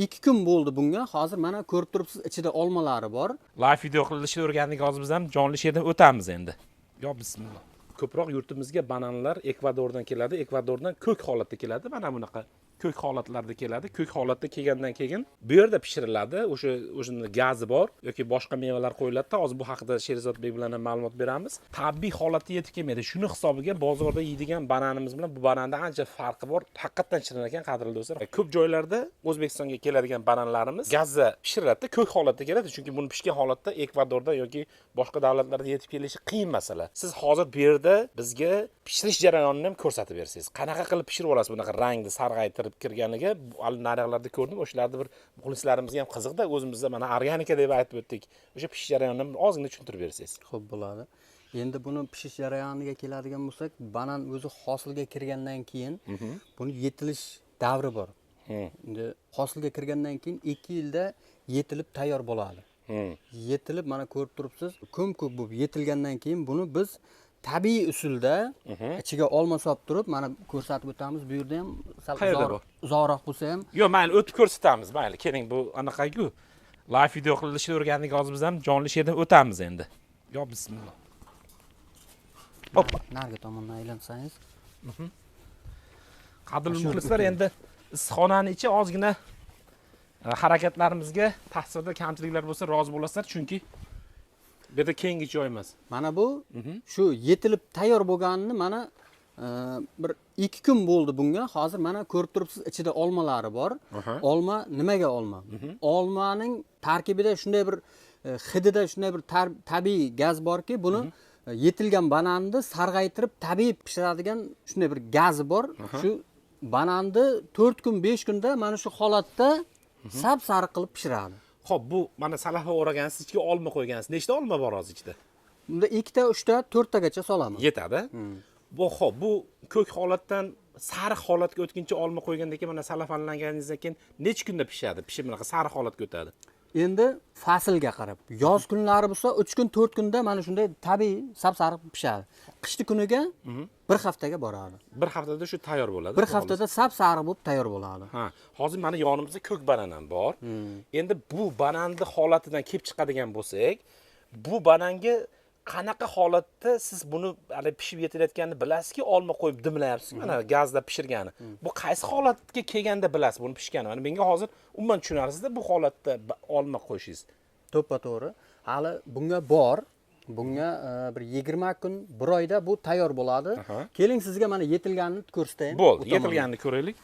2 kun bo'ldi bunga. Hozir mana ko'rib turibsiz, ichida olmalari bor. Live video qilishni o'rgandik, hozir biz ham jonli she'rdan o'tamiz endi. Yo bismillah. Ko'proq yurtimizga bananlar Ekvadordan keladi. Ekvadordan ko'k holatda keladi. Mana bunaqa ko'k holatlarda keladi. Ko'k holatda kelgandan keyin bu yerda pishiriladi. O'shanda gazi bor yoki boshqa mevalar qo'yiladi. Hozir bu haqida Sherzodbek bilan ham ma'lumot beramiz. Tabiiy holatga yetib kelmaydi. Shuni hisobiga bozorda yeydigan bananimiz bilan bu bananda ancha farqi bor. Haqiqatan shirin ekan, qadrli do'stlar. Ko'p joylarda O'zbekistonga keladigan bananlarimiz gazda pishiriladi, ko'k holatda keladi. Chunki buni pishgan holatda Ekvadorda yoki boshqa davlatlarda yetib kelishi qiyin masala. Siz hozir bu yerda bizga pishirish jarayonini ham ko'rsatib bersangiz. Qanaqa qilib pishirib olasiz bunaqa rangni sarg'aytirib kirganiga nariyoqlarda ko'rdim. O'shalarda bir muxlislarimizga ham qiziqda, o'zimizda mana organika deb aytib o'tdik. O'sha pishish jarayonini ozgina tushuntirib bersangiz. Xo'p bo'ladi. Endi buni pishish jarayoniga keladigan bo'lsak, banan o'zi hosilga kirgandan keyin buni yetilish davri bor. Endi hosilga kirgandan keyin 2 yilda yetilib tayyor bo'ladi. Yetilib mana ko'rib turibsiz, ko'm-ko'k bo'lib yetilgandan keyin buni biz tabiiy usulda ichiga olma solib turib, mana ko'rsatib o'tamiz. Bu yerda ham sal uzoqroq bo'lsa ham. Yo'q, mayli o'tib ko'rsatamiz, mayli. Keling, bu anaqaku. Live video qilishni o'rgandik, hozir biz ham jonli she'rdan o'tamiz endi. Yo bismillah. Hoppa, narga tomondan aylansangiz. Qadrli muxlislar, endi issiqxonani ichi ozgina harakatlarimizga tasvirda kamchiliklar bo'lsa rozi bo'lasizlar, chunki bu yerda keyingi joy emas. Mana bu shu yetilib tayyor bo'lganini mana bir 2 kun bo'ldi bunga. Hozir mana ko'rib turibsiz, ichida olmalari bor. Olma nimaga olma? Olmaning tarkibida shunday bir hidida shunday bir tabiiy gaz borki, buni yetilgan bananni sarg'aytirib tabiiy pishiradigan shunday bir gazi bor. Shu bananni 4 kun 5 kunda mana shu holatda sap-sariq qilib pishiradi. Xo'p, bu mana salafa o'ragansiz, ichiga olma qo'ygansiz. Nechta olma bor hozir ichida? Bunda 2 ta, 3 ta, 4 tagacha solaman. Yetadi. Xo'p, bu ko'k holatdan sariq holatga o'tguncha olma qo'ygandan keyin mana salafanlanganingizdan keyin necha kunda pishadi? Pishib bunaqa sariq holatga o'tadi. Endi faslga qarab, yoz kunlari bo'lsa 3 kun 4 kunda mana shunday tabiiy sap-sariq pishadi. Qishki kuniga 1 haftaga boradi. 1 haftada shu tayyor bo'ladi. 1 haftada sap-sariq bo'lib tayyor bo'ladi. Ha, hozir mana yonimizda ko'k banan ham bor. Endi bu bananni holatidan kelib chiqadigan bo'lsak, bu bananga qanaqa holatda siz buni hali pishib yetilayotganini bilasizki, olma qo'yib dimlayapsiz, mana gazda pishirgani. Bu qaysi holatga kelganda bilasiz buni pishganini? Mana menga hozir umuman tushunarsiz-da bu holatda olma qo'yishingiz. To'ppa-to'g'ri. Hali bunga bor. Bunga bir 20 kun, 1 oyda bu tayyor bo'ladi. Keling sizga mana yetilganini ko'rsatayin. Bo'ldi, yetilganini ko'raylik.